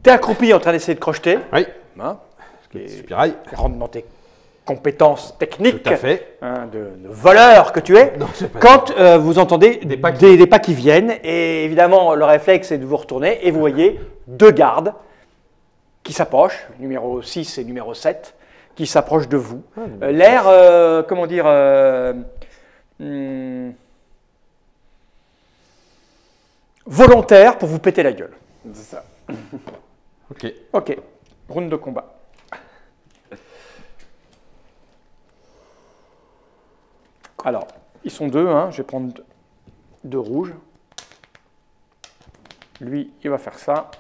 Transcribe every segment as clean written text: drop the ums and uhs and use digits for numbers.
Tu es accroupi en train d'essayer de crocheter. Oui. Hein, Soupirail. rentre dans tes compétences techniques Tout à fait. hein, de voleur que tu es. Non, c'est pas Quand vous entendez Des pas des pas qui viennent, et évidemment, le réflexe est de vous retourner, et vous voyez deux gardes qui s'approchent, numéro 6 et numéro 7, qui s'approchent de vous. L'air, comment dire, volontaire pour vous péter la gueule. C'est ça. Ok. Ok, round de combat. Alors, ils sont deux, hein. Je vais prendre deux rouges. Lui, il va faire ça.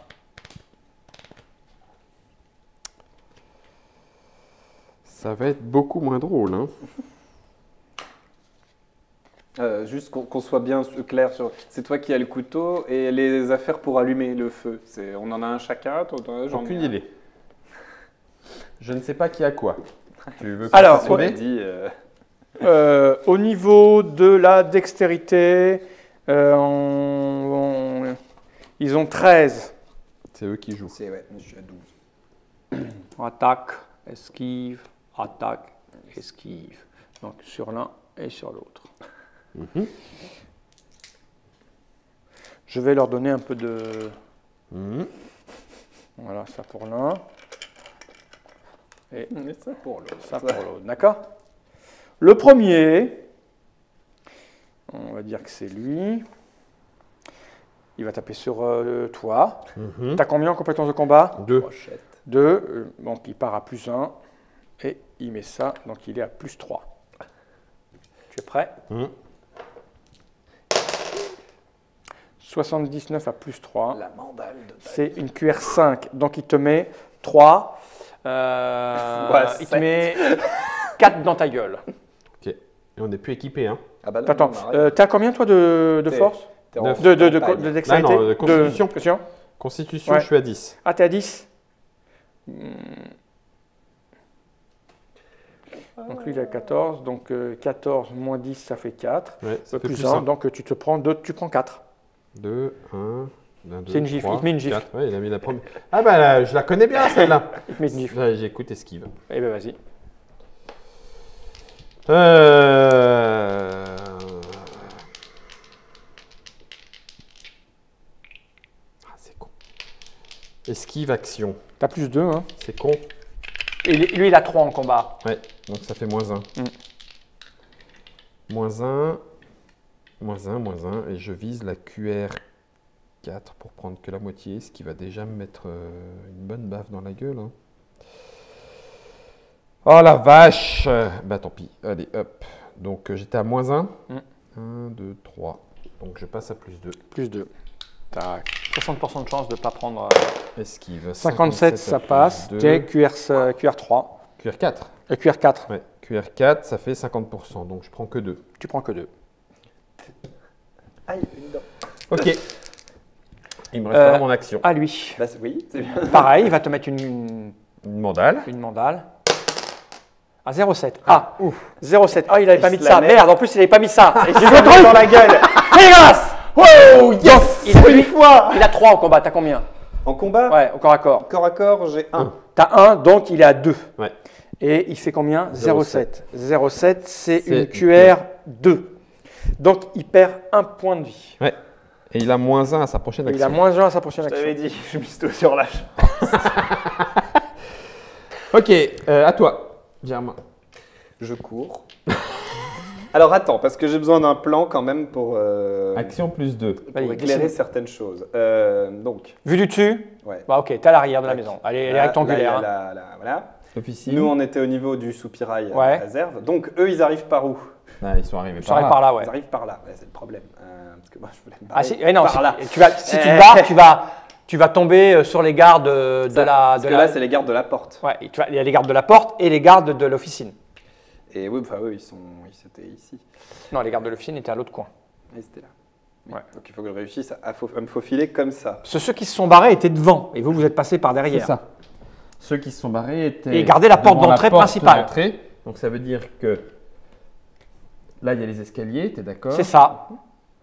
Ça va être beaucoup moins drôle. Hein. Juste qu'on soit bien clair sur. C'est toi qui as le couteau et les affaires pour allumer le feu. On en a un chacun, toi, j'en ai Aucune un. idée. Je ne sais pas qui a quoi. Tu veux Alors, On confirmer a dit. Au niveau de la dextérité, ils ont 13. C'est eux qui jouent. Ouais, je suis à 12. Attaque, esquive, attaque, esquive. Donc sur l'un et sur l'autre. Mhm. Je vais leur donner un peu de... Mhm. Voilà, ça pour l'un. Et Mais ça pour l'autre. ça pour l'autre. D'accord? Le premier, on va dire que c'est lui. Il va taper sur toi. Mhm. T'as combien en compétences de combat? 2. Brochette. 2. Donc il part à plus 1. Et il met ça, donc il est à plus 3. Tu es prêt? 79 à plus 3. La mandale de taille. C'est une QR5. Donc il te met 3. Il te 7. met 4 dans ta gueule. Ok. Et on n'est plus équipé. Hein. Ah bah non, Attends, on arrête. t'as combien toi de T'es- force? T'es en neuf. De campagne. dextérité? Non, non, de constitution. Constitution. Constitution, Ouais. je suis à 10. Ah, t'es à 10. Donc lui, il a 14. Donc 14 moins 10, ça fait 4. Ouais, ça fait Plus plus 1, 1. donc tu te prends 2, tu prends 4. 2, 1, 2, C'est une gifle, il te met une gifle. 4. Ouais, il a mis la première. Ah bah là, je la connais bien celle-là. Il te met une gifle. Ouais, j'écoute esquive. Eh ben vas-y. Ah, c'est con. Esquive action. T'as plus 2, hein. C'est con. Et lui, il a 3 en combat. Ouais, donc ça fait moins 1. Moins 1, moins 1, moins 1. Et je vise la QR4 pour prendre que la moitié, ce qui va déjà me mettre une bonne baffe dans la gueule. Hein. Oh la vache! Bah tant pis. Allez, hop. Donc j'étais à moins 1. 1, 2, 3. Donc je passe à plus 2. Plus 2. Tac. 60% de chance de ne pas prendre... Esquive. 57, ça passe. T'es QR3. QR4. QR4. Ouais. QR4, ça fait 50%. Donc je prends que 2. Tu prends que 2. Aïe, une dent. Ok. Il me restera mon action. À lui. Bah, oui, c'est bien. Pareil, il va te mettre une Mandale. mandale. À 0,7. Ah, ouf. 0,7. Ah, il n'avait pas mis de se ça. la met. Merde, en plus, il n'avait pas mis ça. Et j'ai Je le truc dans la gueule. Dégueulasse. Oh, yes! Il a, Une fois. il a 3 en combat. T'as combien? En combat, Ouais, au corps à corps. corps à corps, j'ai 1. T'as 1, donc il est à 2. Ouais. Et il fait combien? 0,7. 0,7, c'est C'est une une QR2. Donc, il perd 1 point de vie. Ouais. Et il a moins 1 à sa prochaine Et action. il a moins 1 à sa prochaine Je action. t'avais dit, je mise tout sur la chance. Ok, à toi, Germain. Je cours. Alors attends, parce que j'ai besoin d'un plan quand même pour Action plus 2. Vas-y, éclairer dessine. certaines choses. Donc, Vu du dessus, ouais. bah ok, t'es à l'arrière de la maison. Elle est Là, rectangulaire. là, hein. voilà. Officine. Nous, on était au niveau du soupirail à Ouais. la réserve. Donc, eux, ils arrivent par où? Ah, ils sont arrivés Ça arrive par là, ouais. Ils arrivent par là. Ouais, c'est le problème. Parce que moi, je voulais me Ah barrer si, non, par si, là. si tu te barres, tu vas tomber sur les gardes de Ça, la... parce de que la- là, c'est les gardes de la porte. Ouais, il y a les gardes de la porte et les gardes de l'officine. Et oui, enfin, eux, ils étaient ici. Non, les gardes de l'officine étaient à l'autre coin. Ils étaient là. Ouais. Donc, il faut que je réussisse à me faufiler comme ça. Ceux qui se sont barrés étaient devant et vous êtes passés par C'est derrière. ça. Ceux qui se sont barrés étaient. Et garder la porte devant d'entrée principale. d'entrée. Donc ça veut dire que là, il y a les escaliers, tu es d'accord? C'est ça.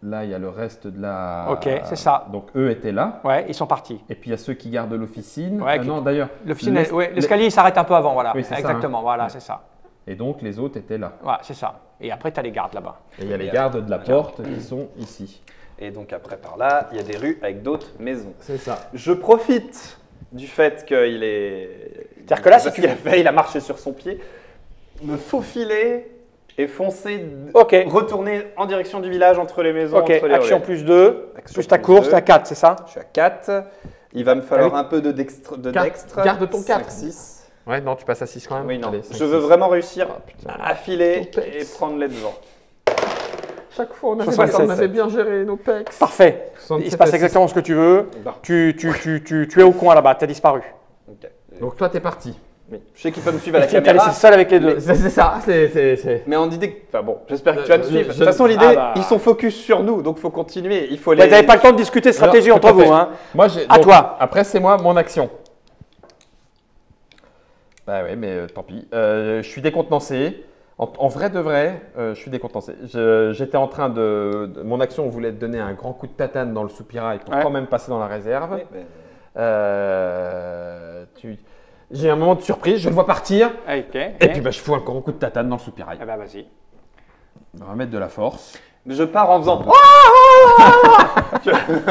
Là, il y a le reste de la. Ok, c'est ça. Donc eux étaient là. Ouais, ils sont partis. Et puis il y a ceux qui gardent l'officine. Ouais, Non, d'ailleurs. l'escalier il s'arrête un peu avant, voilà. Oui, c'est ça, exactement, hein. voilà, Ouais. c'est ça. Et donc les autres étaient là. Ouais, c'est ça. Et après, tu as les gardes là-bas. Et il y a les gardes de la porte qui sont ici. Et donc après par là, il y a des rues avec d'autres maisons. C'est ça. Je profite du fait qu'il est. C'est-à-dire que là, si tu l'as fait, il a marché sur son pied, me faufiler et foncer, Ok. retourner en direction du village entre les maisons. Ok, entre les action ruelles. plus 2, Action plus ta plus course, deux. t'es à 4, c'est ça? Je suis à 4. Il va me falloir Ah oui. un peu de dextre. Garde ton 4. 6. Ouais, non, tu passes à 6 quand même. Oui, non. Allez, 5, je veux 6. vraiment réussir Ah, putain. à filer Ton pex. et prendre les devants. Chaque fois, on 67. avait bien géré nos pecs. Parfait. 67 Il se passe à 6. exactement ce que tu veux. Bon. Tu es au coin là-bas, tu as disparu. Ok. Donc toi, t'es parti. Oui. Je sais qu'il peut me suivre à la Tu t'as caméra. laissé seul avec les deux. C'est ça, c'est. Mais en idée, enfin bon, j'espère que tu vas me suivre. De je- toute façon, l'idée, Ah bah. ils sont focus sur nous, donc il faut continuer. Il faut Vous les. n'avez pas le temps de discuter stratégie Alors, tout entre à fait. vous. Hein. Moi, j'ai. À donc, toi. Après, c'est moi, mon action. Bah ouais, mais tant pis. Je suis décontenancé. En vrai de vrai, je suis décontenancé. J'étais en train mon action voulait te donner un grand coup de tatane dans le soupirail pour Ouais. quand même passer dans la réserve. Oui, mais- J'ai un moment de surprise, je le vois partir. Ok. Et puis bah, je fous un grand coup de tatane dans le soupirail. Eh ben, vas-y. On va mettre de la force. Mais je pars en faisant.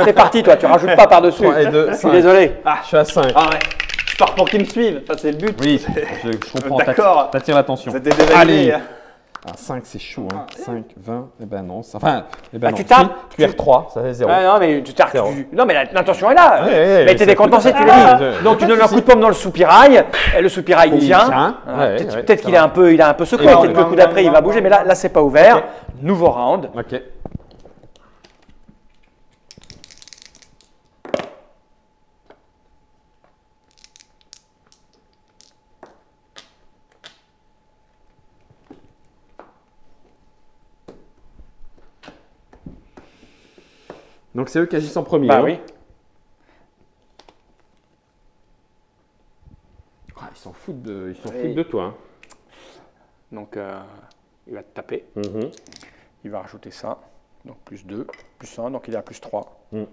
T'es parti, toi, tu rajoutes pas par-dessus. 3 et 2, Je suis 5. désolé. Je suis à 5. Ah ouais, je pars pour qu'ils me suivent. Enfin, c'est le but. Oui, je comprends. D'accord. T'attires l'attention. C'était déjà Allez. gagné. Ah, 5, c'est chaud. Hein. 5, 20, eh ben non. Enfin, eh ben Ah, non. tu tapes. Tu R3, ça fait 0. Ah, non, mais Zéro. non, mais l'intention est là. Ouais, ouais, mais c'est t'es décontenancé, tu cool. l'as dit. Ah, Donc tu pas de donnes un souci. coup de pomme dans le soupirail. Et le soupirail Il tient. tient. Voilà. Ouais, Peut-être ouais, peut-être ça qu'il est va. un peu, il a un peu secoué. Et Peut-être que le coup d'après il va bouger, mais là c'est pas ouvert. Ok. Nouveau round. Ok. Donc c'est eux qui agissent en premier. Bah hein. oui. Ah, ils s'en foutent de, Oui. toi. Hein. Donc il va te taper. Mhm. Il va rajouter ça. Donc plus 2, plus 1, donc il est à plus 3. Mm.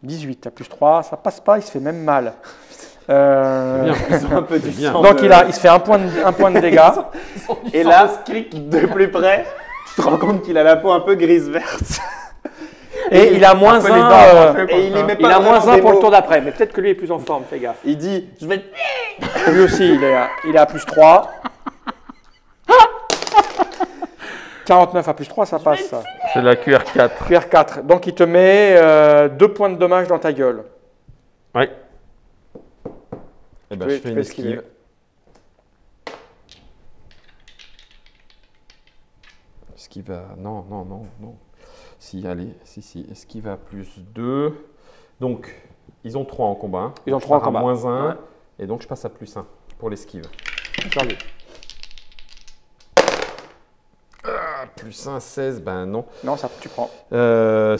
18 à plus 3, ça passe pas, il se fait même mal. Bien. Ils ont un peu du bien. sang Donc de- il se fait un point de dégâts. Et là, Skrik de plus près, tu te rends compte qu'il a la peau un peu grise-verte. Et il a moins peu les 1. dents renflées, Et il les met Il pas a moins vraiment 1 des pour le mots. tour d'après, mais peut-être que lui est plus en forme, fais gaffe. Il dit, je vais te... Lui aussi, il est à plus 3. 49 à plus 3, ça passe. Ça. C'est la QR4. QR4. Donc il te met 2 points de dommage dans ta gueule. Ouais. Et ben Oui, je tu fais une peux esquiver. esquive. Esquive à... Non. Si, allez, si. Esquive à plus 2. Donc, ils ont 3 en combat. Hein. Ils ont Je 3 en pars à combat. moins 1. Ouais. Et donc, je passe à plus 1 pour l'esquive. Sur lui. Ah, plus 1, 16, ben non. Non, ça, tu prends. C'est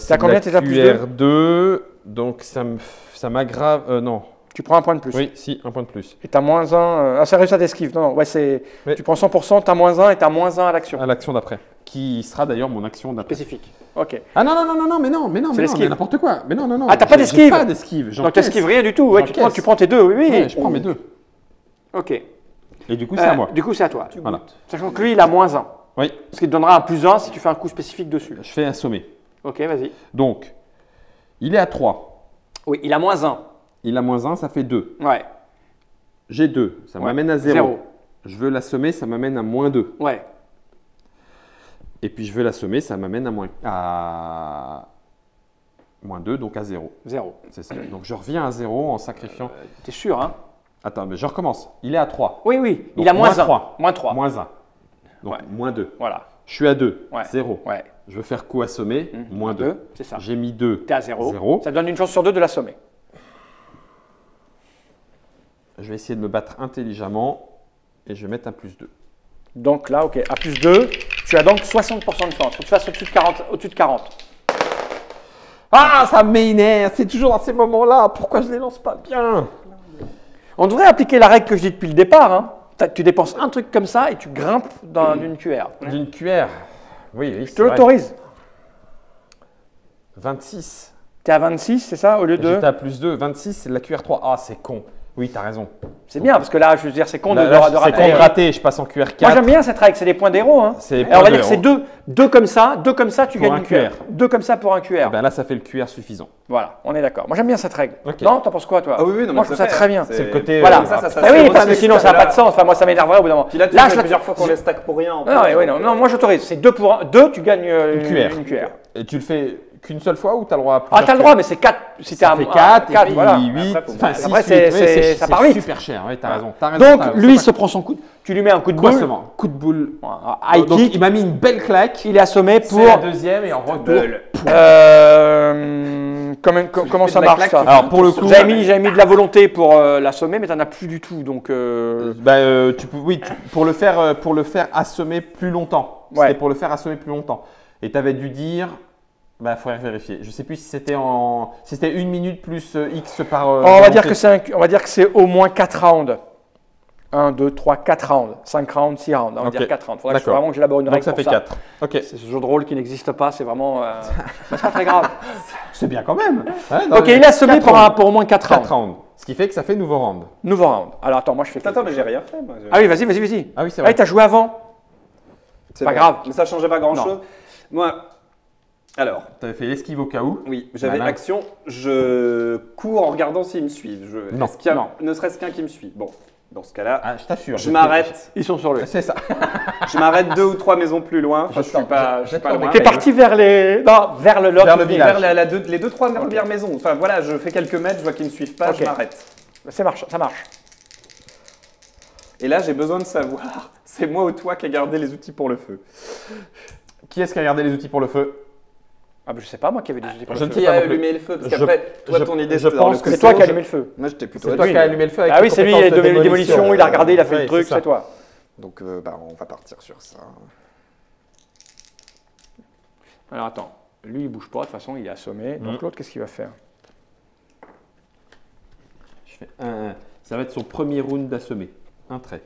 T'as combien, de la t'es à plus deux QR2, donc ça m'aggrave... non. Tu prends un point de plus. Oui, si, un point de plus. Et t'as moins 1. Ah, c'est réussi à t'esquive. Non, ouais, c'est. Oui. Tu prends 100%, t'as moins 1 et t'as moins 1 à l'action. À l'action d'après. Qui sera d'ailleurs mon action d'après. Spécifique. Ok. Ah non, mais l'esquive. n'importe quoi. Mais non. Ah, t'as pas J'ai d'esquive. pas d'esquive. Donc j'encaisse. t'esquives rien du tout. Ouais, J'encaisse. tu prends tes 2, oui. Ouais, je prends mes 2. Ok. Et du coup, c'est à moi. Du coup, c'est à toi. Voilà. Sachant que lui, il a moins 1. Oui, Ce qui te donnera un plus 1 si tu fais un coup spécifique dessus. je fais assommer. Ok, vas-y. Donc, il est à 3. Oui, il a moins 1. Il a moins 1, ça fait 2. Ouais. J'ai 2, ça Ouais. m'amène à 0. Zéro. Je veux l'assommer, ça m'amène à moins 2. Ouais. Et puis je veux l'assommer, ça m'amène à moins 2, donc à 0. 0. C'est ça. Donc je reviens à 0 en sacrifiant. T'es sûr, hein? Attends, mais je recommence. Il est à 3. Oui. Donc, Il a moins moins 1. 3. Moins 3. Moins 1. Donc Ouais. moins 2. Voilà. Je suis à 2. Ouais. 0. Ouais. Je veux faire coup assommé. Moins 2. C'est ça. J'ai mis 2. T'es à 0. 0. Ça te donne une chance sur 2 de l'assommer. Je vais essayer de me battre intelligemment et je vais mettre un plus 2. Donc là, ok, à plus 2, tu as donc 60% de chance. Faut que tu fasses au-dessus de 40. Au-dessus de 40. Ah, ça m'énerve. C'est toujours dans ces moments-là. Pourquoi je les lance pas bien? On devrait appliquer la règle que je dis depuis le départ. Hein. Tu dépenses un truc comme ça et tu grimpes d'une cuillère. D'une cuillère. Oui, Je te l'autorise. 26. Tu es à 26, c'est ça, au lieu de… J'étais à plus 2. 26, c'est la cuillère 3. Ah, c'est con. Oui, t'as raison. C'est bien, parce que là, je veux dire, c'est con de Là, rater. c'est con de rater. Je passe en cuillère 4. Moi, j'aime bien cette règle, c'est des points d'héros. Hein. C'est des Et on va points dire que c'est d'héros. deux comme ça, tu Pour gagnes un une cuillère. cuillère. Deux comme ça pour un cuillère. Ben là, ça fait le cuillère suffisant. Voilà, on est d'accord. Moi, j'aime bien cette règle. Ok. Non, t'en penses quoi, toi? Ah oui, oui, non, moi, mais je trouve ça fait, très bien. C'est le côté. Voilà. ça Ah sert oui, aussi, parce que sinon, ça n'a pas de sens. Enfin, moi, ça m'énerverait au bout d'un moment. Puis là, tu Là, fais je plusieurs fois qu'on les stack pour rien. en Non, plus. non, moi, j'autorise. C'est 2 pour 1. 2, tu gagnes une cuillère. Et tu le fais qu'une seule fois ou tu as le droit à Ah, plusieurs t'as le droit, mais c'est 4. Si t'es Ça à fait 4, 4, voilà. 8, Après, enfin 6, Après, 8. ça part vite. super cher, oui, t'as raison. Donc, lui, il se prend son coup. Tu lui mets un coup de boule. Seulement coup de boule. High Donc, kick. il m'a mis une belle claque. Il est assommé pour. C'est la deuxième et en retour. Comment ça de la marche claque, ça? tu fais Alors, pour le coup, J'avais mis de la volonté pour l'assommer, mais t'en as plus du tout. Donc, pour le faire assommer plus longtemps. Ouais. C'était pour le faire assommer plus longtemps. Et tu avais dû dire, faudrait vérifier. Je sais plus si c'était 1 minute plus X par. on va dire que c'est au moins 4 rounds. 1, 2, 3, 4 rounds. 5 rounds, 6 rounds. On va Ok. dire 4 rounds. Faudrait D'accord. vraiment que j'élabore une Donc règle ça pour fait 4. Ok. C'est ce jeu de rôle qui n'existe pas, c'est vraiment. Mais c'est pas très grave. C'est bien quand même. Ouais, non, Ok, il est assommé pour au moins 4 4 rounds. rounds. Ce qui fait que ça fait nouveau round. Nouveau round. Alors attends, moi je fais. Attends, mais j'ai rien fait. Moi. Ah oui, vas-y. Ah oui, c'est Ah vrai. oui, t'as joué avant. C'est pas vrai. grave. Mais ça changeait pas grand-chose. Moi, alors, Tu avais fait l'esquive au cas où. oui, j'avais Malin. action, je cours en regardant s'ils me suivent. Non. Est-ce qu'il y a ne serait-ce qu'un qui me suit? Bon, dans ce cas-là, Ah, je t'assure. je m'arrête. Ils sont sur lui. C'est ça. Je m'arrête 2 ou 3 maisons plus loin. Enfin, je suis pas loin. T'es parti vers les. Non, vers le Vers le village. Vers les 2-3 premières maisons. Enfin voilà, je fais quelques mètres, je vois qu'ils ne me suivent pas, Ok. je m'arrête. Ça marche. Et là, j'ai besoin de savoir, c'est moi ou toi qui a gardé les outils pour le feu. Qui est-ce qui a gardé les outils pour le feu? Ah, je sais pas, moi qui avais des outils pour Je le ne feu. sais Qui a pas non plus. allumé le feu? Parce Je- qu'après, toi, je- ton idée, je c'était dans pense le que C'est couteau. toi qui as allumé le feu. Moi, j'étais plutôt C'est toi qui as allumé le feu avec Ah oui, tes c'est lui, compétences il a de donné les démolitions, il a regardé, il a fait Ouais, le truc, c'est ça. c'est toi. Donc, on va partir sur ça. Alors attends, lui il bouge pas, de toute façon il est assommé. Donc l'autre, qu'est-ce qu'il va faire? Je fais ça va être son premier round d'assommé. Un trait.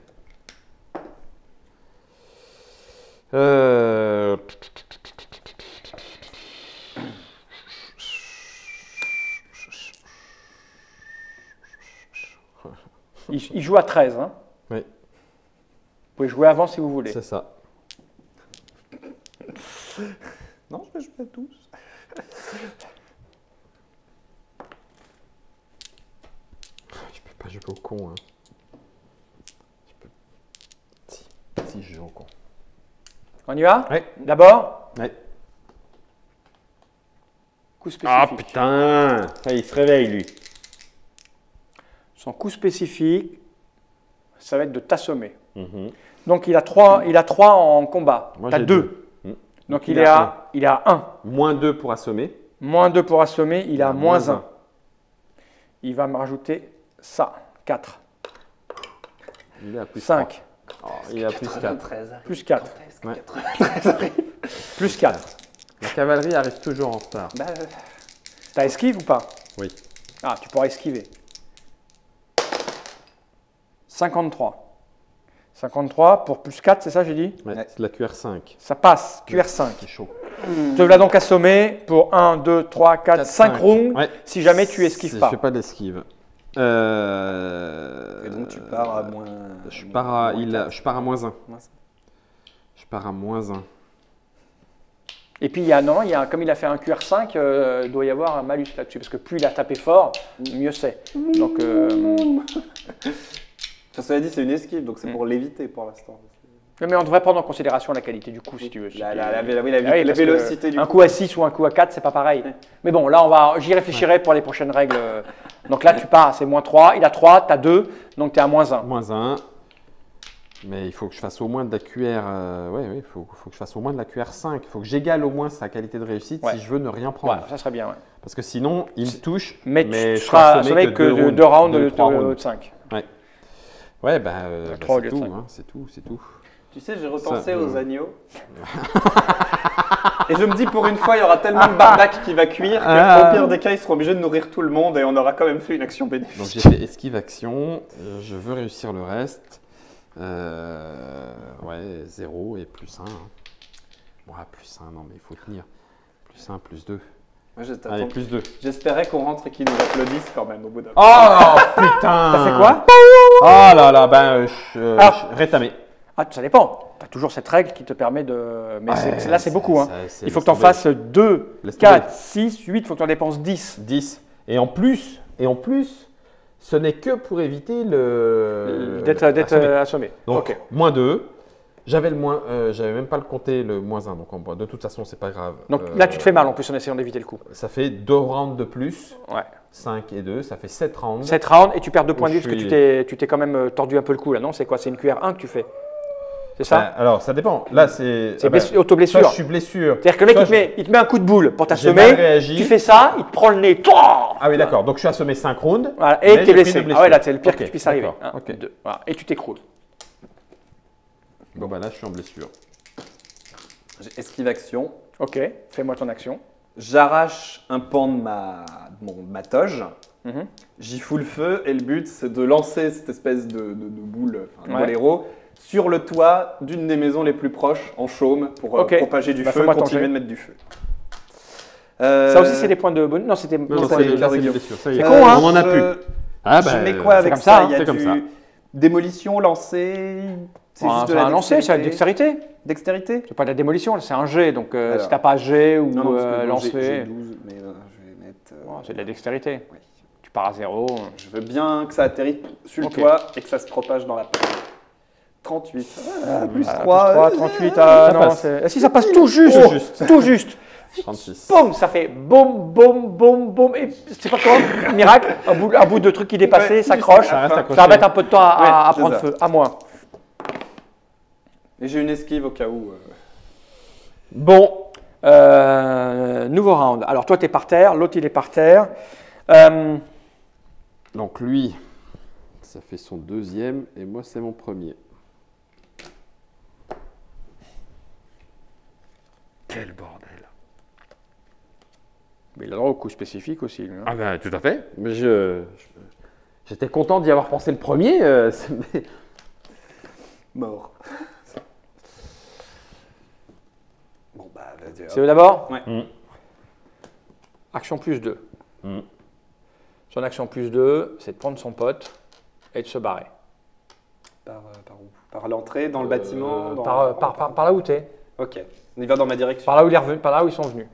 Il joue à 13. Hein. Oui. Vous pouvez jouer avant si vous voulez. C'est ça. Non, je vais jouer à tous. Je peux pas jouer au con. Hein. Si, je joue au con. On y va? Oui. D'abord, Ouais. coup spécifique. putain. Il se réveille lui. Son coup spécifique, ça va être de t'assommer. Donc il a 3 en combat. Moi, Tu as j'ai 2. deux. Donc il est à 1. Moins 2 pour assommer. Moins 2 pour assommer, il a moins 1. un. Il va me rajouter ça. 4. Il est à plus 5. 3. Oh, il est à plus 4. Plus 4. Ouais. Plus 4. La cavalerie arrive toujours en retard. T'as esquive ou pas? Oui. Ah, tu pourras esquiver. 53. 53 pour plus 4, c'est ça j'ai dit? Ouais, c'est de la QR5. Ça passe, QR5. C'est chaud. Tu l'as donc assommé pour 1, 2, 3, 4, 5 rounds Ouais. si jamais tu esquives Je pas. fais pas d'esquive. Et donc, tu pars à moins. Je pars à moins 1. Je pars à moins 1. Et puis, comme il a fait un QR5, il doit y avoir un malus là-dessus. Parce que plus il a tapé fort, mieux c'est. Donc, Ça, cela dit, c'est une esquive, donc c'est pour l'éviter pour l'instant. mais on devrait prendre en considération la qualité du coup, si tu veux. La Parce que vélocité du un coup. coup à 6 ou un coup à 4, c'est pas pareil. Mais bon, là, j'y réfléchirai pour les prochaines règles. Donc là, tu pars, c'est moins 3. Il a 3, tu as 2, donc tu es à moins 1. Moins 1. Mais il faut que je fasse au moins de la QR. Il faut que je fasse au moins de la QR5. Il faut que j'égale au moins sa qualité de réussite Ouais. si je veux ne rien prendre. Ouais, ça serait bien. Ouais. Parce que sinon, il me touche. Mais tu je seras serai assommé que 2 rounds deux, de trois rounds. 5. Ouais, trois au c'est lieu de tout, cinq. hein, c'est tout. Tu sais, j'ai repensé Ça, aux agneaux. Et je me dis, pour une fois, il y aura tellement de barbac qui va cuire qu'au pire des cas, ils seront obligés de nourrir tout le monde et on aura quand même fait une action bénéfique. Donc j'ai fait esquive action, je veux réussir le reste. Ouais, 0 et plus 1. Ouais, plus 1, non mais il faut tenir. Plus 1, plus 2. Moi, Allez, plus 2. j'espérais qu'on rentre et qu'ils nous applaudissent quand même au bout d'un Oh putain! T'as fait quoi? Oh là là, ben, rétamé. Ah, ça dépend. Tu as toujours cette règle qui te permet de. Mais là, c'est beaucoup. Hein. Il faut que tu en laisse tomber. fasses 2, Laisse 4, tomber. 6, 8. Il faut que tu en dépenses 10. 10. Et en plus, ce n'est que pour éviter D'être assommé. Donc, Ok. moins 2. J'avais même pas le compté le moins 1. Donc, de toute façon, c'est pas grave. Donc là, tu te fais mal en plus en essayant d'éviter le coup. Ça fait 2 rounds de plus. Ouais. 5 et 2, ça fait 7 rounds. 7 rounds et tu perds 2 points de vie Je parce que suis- tu t'es quand même tordu un peu le cou là, non? C'est quoi? C'est une cuillère 1 que tu fais? C'est ça? Alors, ça dépend. Là, c'est. C'est auto-blessure. Ça, je suis blessure. C'est-à-dire que le mec, Soit il te met un coup de boule pour J'ai mal t'assommer. réagi. Tu fais ça, il te prend le nez. Toi Ah oui, d'accord. Donc, je suis assommé 5 rounds. Voilà, mais et j'ai t'es pris blessé. deux Ah blessures. ouais, là, c'est le pire que Ok, tu puisses arriver. d'accord. 1, Ok. 2. Voilà. Et tu t'écroules. Bon, bah là, je suis en blessure. J'ai esquive action. Ok, fais-moi ton action. J'arrache un pan de ma toge. Mhm. J'y fous le feu et le but, c'est de lancer cette espèce de boule, enfin, de Ouais. boléro, sur le toit d'une des maisons les plus proches, en chaume, pour Ok. propager du Bah, feu, fais-moi ton continuer jet. de mettre du feu. Ça aussi, c'est des points de bonus. Non, c'était. Non, c'est c'est les là, c'est cardio. une blessure. Ça y C'est est. con, hein. On en a plus. Ah, Je mets quoi avec comme ça, ça? hein. Il y a C'est comme du ça. démolition, lancer. C'est juste de C'est la un lancer, c'est la dextérité. Dextérité. C'est pas de la démolition, c'est un jet. Donc Alors. si t'as pas jet ou Non, non, parce que bon, lancer, j'ai 12, mais je vais mettre. c'est de la dextérité. Oui. Tu pars à 0. Je veux bien que ça atterrisse sur le Ok. toit et que ça se propage dans la porte. 38. Plus Voilà, 3. plus 3, 38. Ça Non, passe. si ça passe tout juste. Tout juste. Tout juste. 36. Boum, ça fait boum, boum, boum, boum. Et c'est pas comment, miracle, un bout de truc qui dépassait, Ouais, s'accroche. Ça reste Ça accroché. va mettre un peu de temps à Ouais, c'est prendre ça. feu, à moins. Et j'ai une esquive au cas où. Bon, nouveau round. Alors toi, tu es par terre, l'autre, il est par terre. Donc, lui, ça fait son deuxième et moi, c'est mon premier. Quel bordel. Mais il a droit au coup spécifique aussi. Lui, hein. Ah, ben, tout à fait. Mais j'étais content d'y avoir pensé le premier. Mais- Mort. Bon, bah, vas-y. C'est eux d'abord? Ouais. Action plus 2. Mm. Son action plus 2, c'est de prendre son pote et de se barrer. Par où? Par l'entrée, dans le bâtiment dans- Par là où tu es. Ok. Il va dans ma direction. Par là où il est revenu, par là où ils sont venus.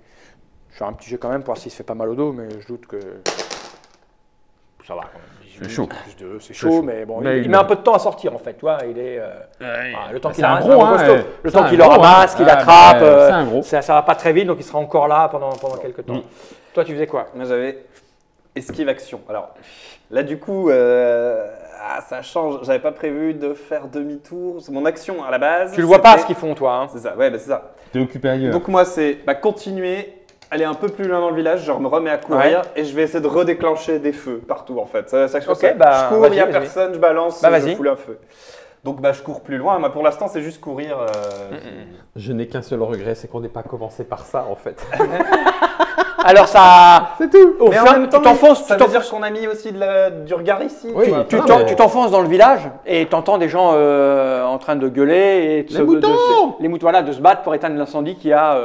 Je fais un petit jeu quand même pour voir s'il se fait pas mal au dos, mais je doute que. Ça va quand même. 18, C'est chaud. Plus 2, c'est C'est chaud, chaud. mais bon, Mais il il met a- un peu de temps à sortir en fait. Tu vois, il est. Le temps c'est qu'il un ramasse, gros, un hein, costaud. ouais. Le C'est temps un qu'il le gros, hein. ramasse, qu'il Ah, attrape, bah, c'est un gros. ça va pas très vite, donc il sera encore là pendant quelques temps. Mm. Toi, tu faisais quoi? Moi, j'avais esquive action. Alors, là, du coup, ça change. J'avais pas prévu de faire demi-tour. C'est mon action à la base. Tu le vois pas c'était- ce qu'ils font, toi. Hein. C'est ça, ouais, bah, c'est ça. T'es occupé ailleurs. Donc, moi, c'est continuer, aller un peu plus loin dans le village. Je me remets à courir et je vais essayer de redéclencher des feux partout, en fait. Ça que je Ok, fais. bah, je cours, il n'y a vas-y, vas-y. personne, je balance, Bah, je vas-y. fous un feu. Donc, bah, je cours plus loin. Moi, pour l'instant, c'est juste courir. Je n'ai qu'un seul regret, c'est qu'on n'ait pas commencé par ça, en fait. Alors, ça. C'est tout. Au Mais en fur- même temps, tu t'enfonces, ça tu veut t'enfonces. dire qu'on a mis aussi du regard ici. Oui, vois. Tu Non, t'en- mais- tu t'enfonces dans le village et t'entends des gens en train de gueuler et Les moutons les moutons, voilà, de se battre pour éteindre l'incendie qu'il y a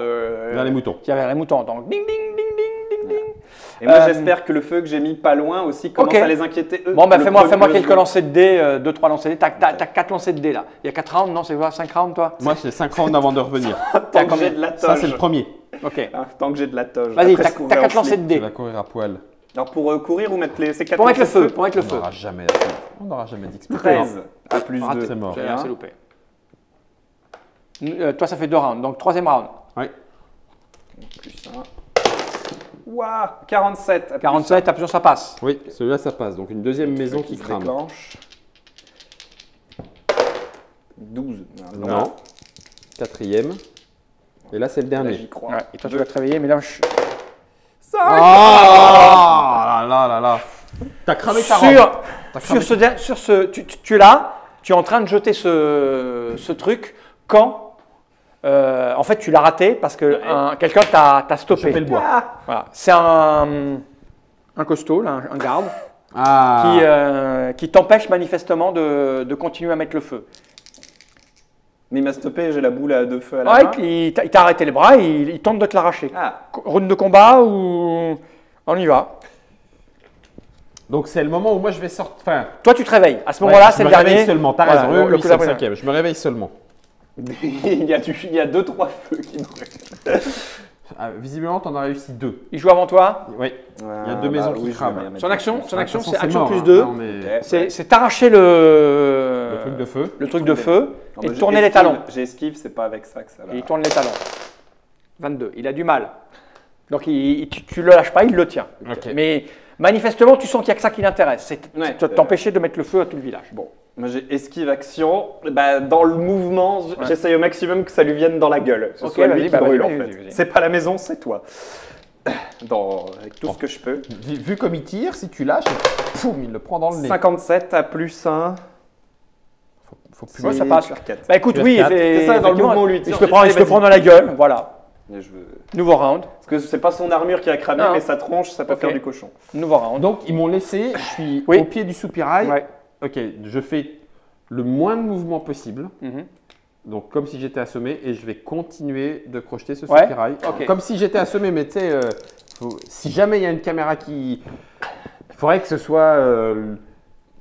Vers les moutons. qu'il y a vers les moutons. Donc ding ding ding ding ding ding. Et moi, j'espère que le feu que j'ai mis pas loin aussi commence Ok. à les inquiéter eux. Bon bah Le fais-moi premier- le quelques second. lancers de dés, 2-3 lancers de dés. T'as 4 lancers de dés là. Il y a 4 rounds, non? C'est quoi? 5 rounds toi? Moi, c'est 5 rounds avant de revenir. Tant que j'ai de la toge. Ça, c'est le premier. Ok. Hein, tant que j'ai de la toge. Vas-y, Après, t'as je courrai en 4 lancers de slip. Tu dés. vas courir à poil. Alors pour courir ou mettre ces 4 Pour mettre le feu, pour mettre le On feu. n'aura jamais assez. On n'aura jamais d'XP. 13 à plus Raté. 2. C'est mort. C'est loupé. Toi ça fait 2 rounds, donc 3e round. Oui. Plus 1. Ouah, 47. à plus 47, attention ça passe. Oui, celui-là, ça passe. Donc, une deuxième un. maison Feu qui se crame. déclenche. 12. Non. Quatrième. Et là, c'est le Là, dernier. j'y crois. Ouais, et toi tu vas te réveiller, mais là je... 5. Ah là là là là. T'as cramé ta robe. T'as cramé Sur ce, tu es là, tu es en train de jeter ce truc quand, en fait, tu l'as raté parce que quelqu'un t'a stoppé. Choper le bois. Voilà. C'est un costaud, là, un garde, qui t'empêche manifestement de continuer à mettre le feu. Mais il m'a stoppé, j'ai la boule à 2 feux à la Ouais, main. il t'a arrêté les bras, il tente de te l'arracher. Ah, Round de combat ou on y va. Donc c'est le moment où moi je vais sortir. Enfin, Toi, tu te réveilles. À ce moment-là, c'est le Je me dernier. réveille seulement. T'as Voilà, raison. le Oui, coup c'est le d'après. 5e. Je me réveille seulement. il y a 2-3 feux qui brûlent. Visiblement, t'en as réussi 2. Il joue avant toi. Oui. Il y a 2 maisons qui crament. Son action, c'est De toute façon, action mort, plus hein. 2. Non, mais- C'est t'arracher le Le truc de feu. le truc de feu Non, et mais tourner les talons. J'ai esquive, c'est pas avec ça que ça va. Et il tourne les talons. 22. Il a du mal. Donc tu le lâches pas, il le tient. Ok. Mais manifestement, tu sens qu'il n'y a que ça qui l'intéresse. C'est Ouais. t'empêcher de mettre le feu à tout le village. Bon, moi j'ai esquive action. Bah, dans le mouvement, j'essaye au maximum que ça lui vienne dans la gueule. Que ce Ok, soit lui vas-y, qui bah, brûle vas-y, en vas-y, fait. vas-y. C'est pas la maison, c'est toi. Avec tout ce que je peux. Vu comme il tire, si tu lâches, poum, il le prend dans le nez. 57 à plus 1. Faut plus. Ouais, ça passe. Sur 4. Bah écoute, Plus oui, quatre. C'est ça, dans le mouvement, lui, il tire. se le prend, Allez, vas-y. dans la gueule. Voilà. Et je veux- Nouveau round. Parce que c'est pas son armure qui a cramé, Non. mais sa tronche, ça peut Ok. faire du cochon. Nouveau round. Donc ils m'ont laissé. Je suis Oui. au pied du soupirail. Ouais. Ok. Je fais le moins de mouvement possible. Mhm. Donc comme si j'étais assommé et je vais continuer de crocheter ce Ouais, soupirail. ok. Comme si j'étais assommé, mais tu sais, si jamais il y a une caméra qui... Il faudrait que ce soit...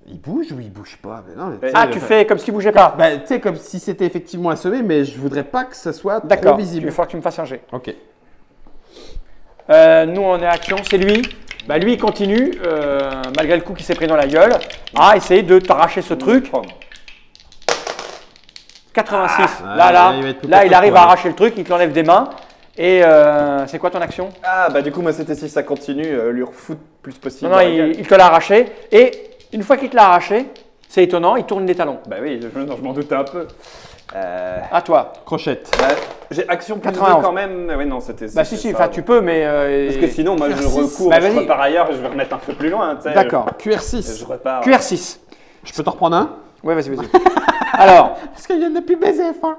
il bouge ou il bouge pas? Mais non, mais tu sais, Ah, tu fais comme s'il bougeait pas. bah, tu sais, comme si c'était effectivement assommé, mais je voudrais pas que ce soit trop D'accord. Il visible. va falloir que tu me fasses un jet. Ok. Nous, on est action, c'est lui. Bah, lui, il continue, malgré le coup qu'il s'est pris dans la gueule, à essayer de t'arracher ce truc. 86. Ah, là, il va être plus il costaud, arrive quoi. à arracher le truc, il te l'enlève des mains. Et c'est quoi ton action? Ah, bah du coup, moi c'était si ça continue, lui refoutre plus possible. Non, non, dans la gueule. il te l'a arraché. Et une fois qu'il te l'a arraché, c'est étonnant, il tourne les talons. Bah oui, je m'en doutais un peu. À toi. Crochette. Bah, j'ai action plus 91. 2 quand même. Oui, non, c'était. Bah si, c'était si, ça. enfin tu peux, mais... Parce que sinon, moi je Cuir-six. recours, Bah, je vas-y. repars ailleurs et je vais remettre un feu plus loin. tu sais. D'accord. Je QR6. repars. QR6. Je peux t'en reprendre un? Ouais, vas-y, vas-y. Alors, Parce qu'il vient de plus baiser, hein.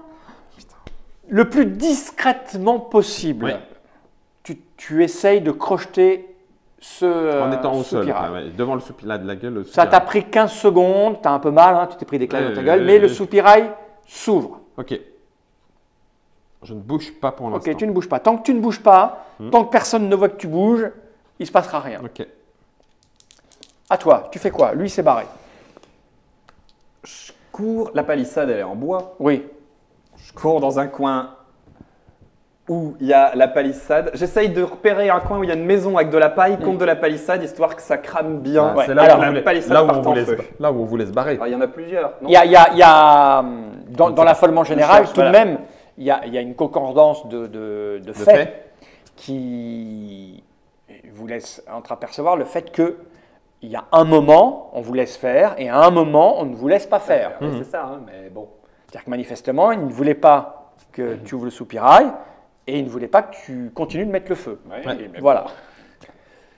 le plus discrètement possible, Ouais. tu essayes de crocheter ce En étant au sol. soupirail. Ah ouais, devant le soupirail de la gueule. le Ça soupirail. t'a pris 15 secondes, t'as un peu mal, hein, tu t'es pris des claques dans ta Ouais, gueule, ouais, mais ouais. le soupirail s'ouvre. Ok. Je ne bouge pas pour l'instant. Ok, tu ne bouges pas. Tant que tu ne bouges pas, tant que personne ne voit que tu bouges, il ne se passera rien. Ok. À toi, tu fais quoi? Lui, il s'est barré. Je cours. La palissade, elle est en bois. Oui. Je cours dans un coin où il y a la palissade. J'essaye de repérer un coin où il y a une maison avec de la paille contre de la palissade, histoire que ça crame bien. Ah, c'est alors, là où on vous laisse barrer. Alors, il y en a plusieurs. non Il y a, dans l'affolement général, cherche, tout de voilà. même, il y a une concordance de faits fait. qui vous laisse entreapercevoir le fait que il y a un moment, on vous laisse faire, et à un moment, on ne vous laisse pas faire. Ouais, c'est ça, hein, mais bon. C'est-à-dire que manifestement, il ne voulait pas que tu ouvres le soupirail, et il ne voulait pas que tu continues de mettre le feu. Ouais, Ouais. mais Voilà.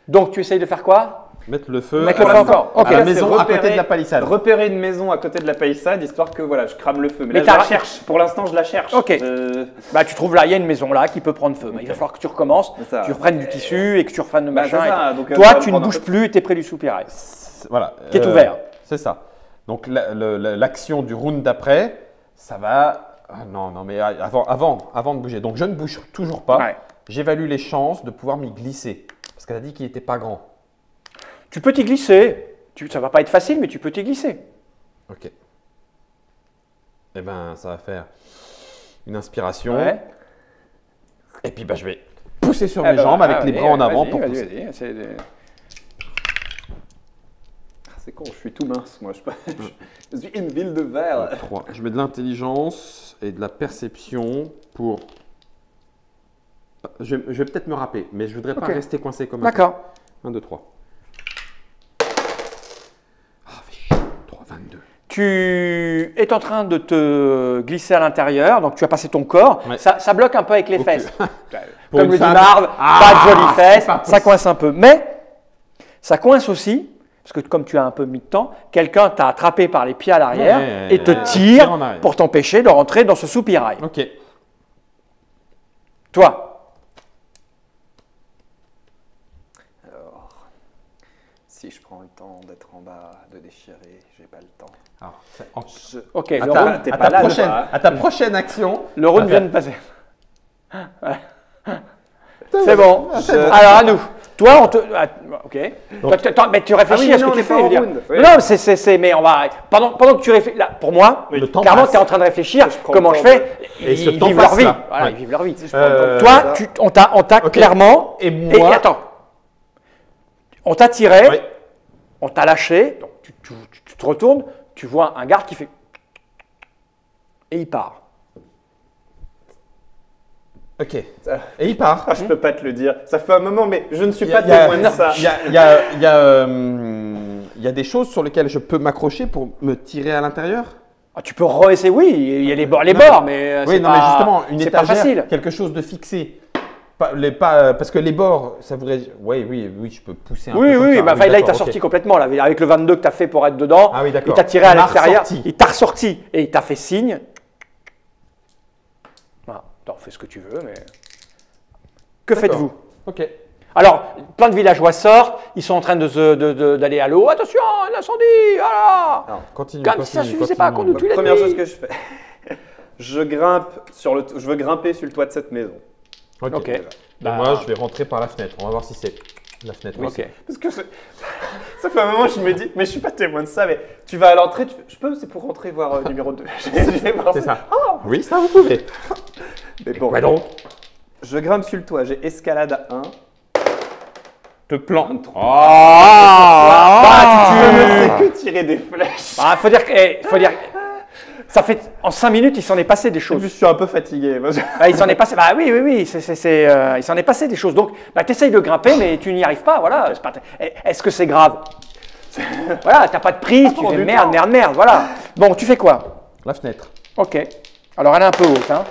Donc, tu essayes de faire quoi? Mettre le feu Mettre à le la, feu encore. Ok. à la Là, c'est maison à côté repérer- de la palissade. Repérer une maison à côté de la palissade, histoire que voilà, je crame le feu. Mais Mais là, je la t'as- cherche. Pour l'instant, je la cherche. Ok. Bah, tu trouves là, il y a une maison là qui peut prendre feu. Mais il va Ok. falloir que tu recommences, C'est ça. tu reprennes du tissu et que tu reprennes le Bah, machin. c'est et ça, tout. donc, Toi, ça va tu ne prendre un bouges peu- plus et tu es près du soupirail. Voilà. Qui est ouvert. C'est ça. Donc l'action du round d'après, ça va. Ah, non, mais avant de bouger. Donc je ne bouge toujours pas. Ouais. J'évalue les chances de pouvoir m'y glisser. Parce qu'elle a dit qu'il n'était pas grand. Tu peux t'y glisser. Ça va pas être facile, mais tu peux t'y glisser. Ok. Eh ben, ça va faire une inspiration. Ouais. Et puis bah, je vais pousser sur Eh mes ben, jambes avec les vas-y, bras en avant vas-y, pour vas-y, pousser. vas-y, essaie de- C'est con, je suis tout mince, moi. Je suis une ville de verre. 3. Je mets de l'intelligence et de la perception pour. Je vais peut-être me râper, mais je voudrais pas Ok. rester coincé comme ça. D'accord. 1, 2, 3. Ah, fais chier. 3, 22. Tu es en train de te glisser à l'intérieur, donc tu as passé ton corps. Ouais. Ça bloque un peu avec les Ok. fesses. Pour Comme une le dit femme. Marv, Ah, pas de jolies fesses, c'est pas ça possible. coince un peu. Mais ça coince aussi parce que comme tu as un peu mis de temps, quelqu'un t'a attrapé par les pieds à l'arrière Ouais, et te tire tire en arrière. pour t'empêcher de rentrer dans ce soupirail. Ok. Toi, Si je prends le temps d'être en bas, de déchirer, j'ai pas le temps. Alors, ok, à le ta, round, t'es à pas ta là, prochaine, toi, hein. à ta prochaine action. le round Parfait. vient de passer. C'est bon. c'est bon. Alors à nous. Toi, on te. Ok. Toi, mais tu réfléchis oui, à ce non, que on tu est fais. pas je en veux dire. round. Oui. Non, mais on va. Pendant que tu réfléchis. Là, pour moi, Le temps clairement, passe. tu es en train de réfléchir Je prends comment le je temps fais. Et ce Ils temps vivent passe leur vie. là. Voilà, Ouais. ils vivent leur vie. Si je prends le temps de Toi, faire ça. on t'a clairement. Et moi- attends. On t'a tiré, Oui. on t'a lâché. Donc tu te retournes, tu vois un garde qui fait. Et il part. Ok. Et il part. Ah, je peux pas te le dire. Ça fait un moment, mais je ne suis pas Il y a- témoin de ça. il y a des choses sur lesquelles je peux m'accrocher pour me tirer à l'intérieur. Ah, tu peux re-essayer, oui, il y a les bords, mais Oui, c'est non, pas, mais justement, une c'est pas étagère, facile. quelque chose de fixé. Parce que les bords, ça voudrait. Oui, je peux pousser un peu. Oui, comme oui, ça. bah, enfin, là, il d'accord, t'a ok. sorti complètement, là, avec le 22 que tu as fait pour être dedans. Ah oui, d'accord. Il t'a tiré à Il m'a l'extérieur, ressorti. il t'a ressorti et il t'a fait signe. Voilà, t'en fais ce que tu veux, mais. Que D'accord. faites-vous? Ok. Alors, plein de villageois sortent, ils sont en train d'aller à l'eau. Attention, l'incendie, voilà. Alors, Continue. Comme si ça suffisait pas, qu'on nous tue la première nuit. chose que je fais, je veux grimper sur le toit de cette maison. Ok. Et Bah, moi, je vais rentrer par la fenêtre. On va voir si c'est la fenêtre. Ok. aussi. Parce que ça fait un moment, je me dis, mais je suis pas témoin de ça, mais tu vas à l'entrée, je peux, c'est pour rentrer voir numéro 2. C'est ça. Oui, ça, vous pouvez. Mais bon, Quoi donc? je grimpe sur le toit, j'ai escalade à 1. Te plante. Je ne sais que tirer des flèches. Bah, faut dire, ça fait en 5 minutes, il s'en est passé des Je choses. suis un peu fatigué. Ah, il s'en est passé. Bah oui, il s'en est passé des choses. Donc, bah, tu essayes de grimper, mais tu n'y arrives pas. Voilà. C'est pas- Est-ce que c'est grave? Voilà, t'as pas de prise, tu prend fais du merde, temps. merde. Voilà. Bon, tu fais quoi? La fenêtre. Ok. Alors, elle est un peu haute. Hein.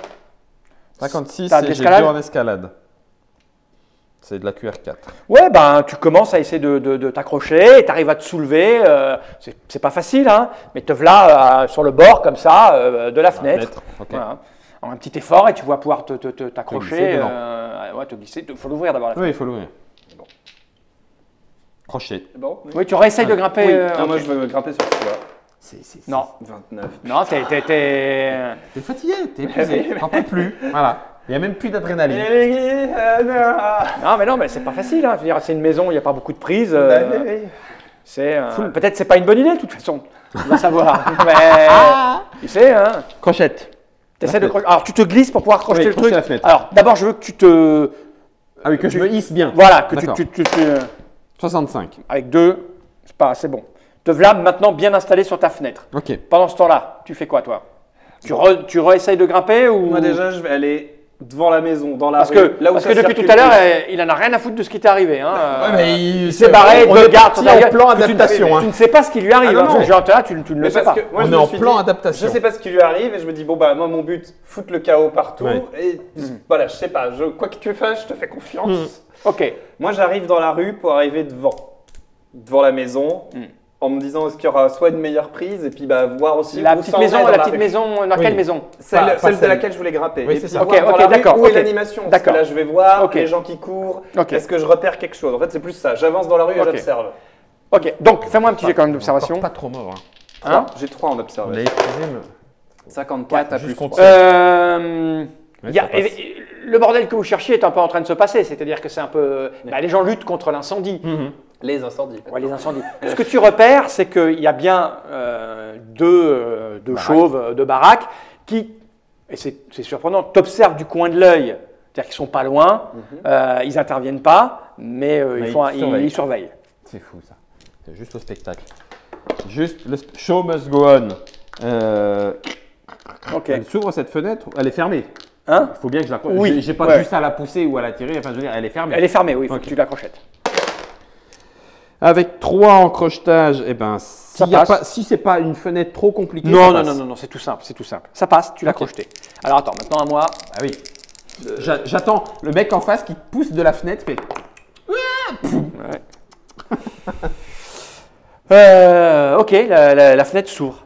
56 T'as de et j'ai l'escalade 2 en escalade. C'est de la QR4. Ouais, ben tu commences à essayer de t'accrocher, tu arrives à te soulever. C'est pas facile, hein, mais te voilà sur le bord comme ça de la fenêtre. Ok. Voilà. En un petit effort et tu vas pouvoir glisser t'accrocher. dedans. Ouais, te glisser. Il faut l'ouvrir d'abord la Oui, fenêtre. il faut l'ouvrir. Bon. Crochet. Bon, Oui, tu réessayes de grimper. oui. ok. Moi, je veux grimper sur ce toit. Non, 29. non, t'es. T'es fatigué, t'es épuisé, t'en peux plus. Voilà. Il n'y a même plus d'adrénaline. Non, mais c'est pas facile. Hein. Je veux dire, c'est une maison, il n'y a pas beaucoup de prises. C'est Full. peut-être c'est pas une bonne idée de toute façon. On va savoir. Mais tu sais, hein. Crochette. T'essaies de fenêtre. Alors, tu te glisses pour pouvoir crocheter Oui, le crocher truc. la fenêtre. Alors, d'abord, je veux que tu te. Ah oui, que je me hisse bien. Voilà, que D'accord. tu 65. avec 2, c'est bon. Te voilà maintenant bien installé sur ta fenêtre. Ok. Pendant ce temps-là, tu fais quoi, toi? Tu réessayes de grimper ou. Moi, déjà, je vais aller devant la maison, dans la Parce rue. que depuis tout à l'heure, il en a rien à foutre de ce qui t'est arrivé. Hein. il s'est barré, on deux est gardes parti sont derrière, en plan que tu ne- adaptation. Tu ne sais pas ce qui lui arrive. Ah, non, hein, non. parce que genre, là, tu ne le Mais sais parce pas. que moi, On je est me en suis plan dit, adaptation. Je sais pas ce qui lui arrive et je me dis, bon, bah, moi, mon but, foutre le chaos partout. Ouais. Et voilà, je sais pas, quoi que tu fasses, je te fais confiance. Ok. Moi, j'arrive dans la rue pour arriver devant la maison, en me disant, est-ce qu'il y aura soit une meilleure prise et puis bah, voir aussi La où petite ça en est maison, dans la la petite rue. maison, dans Oui. quelle maison? Celle, Pas celle de celle. laquelle je voulais grimper. Oui, et c'est puis ça. voir Ok, dans ok, la rue d'accord, où est ok. l'animation. Parce que D'accord. là, je vais voir Ok. les gens qui courent. Ok. Est-ce que je repère quelque chose? En fait, c'est plus ça. J'avance dans la rue et Ok. j'observe. Ok, donc fais-moi un petit jet quand même d'observation. Pas trop mort. Hein J'ai 3 en On a observation. épuisé. 54 à Juste plus contre 3. Ouais, Il y a- ça passe. le bordel que vous cherchiez est un peu en train de se passer, c'est-à-dire que c'est un peu. Bah, les gens luttent contre l'incendie. Les incendies. Ouais, les incendies. Ce que tu repères, c'est qu'il y a bien deux chauves, deux baraques, qui, et c'est surprenant, t'observent du coin de l'œil. C'est-à-dire qu'ils sont pas loin, ils n'interviennent pas, mais ils surveillent. C'est fou ça. C'est juste au spectacle. Juste le show must go on. Ok. Elle s'ouvre cette fenêtre, elle est fermée. Hein? Il faut bien que je la croche. Oui. J'ai pas Ouais. juste à la pousser ou à la tirer. Enfin, je veux dire, elle est fermée. Elle est fermée, oui, il faut Ok. que tu la crochettes. Avec 3 en crochetage, eh ben, Ça passe. si c'est pas une fenêtre trop compliquée. Non, ça non, passe. non, c'est tout simple, c'est tout simple. Ça passe, tu l'as Ok. crocheté. Alors attends, maintenant à moi. Ah oui. J'attends le mec en face qui pousse de la fenêtre. Fait... Ouais. Ok, la fenêtre s'ouvre.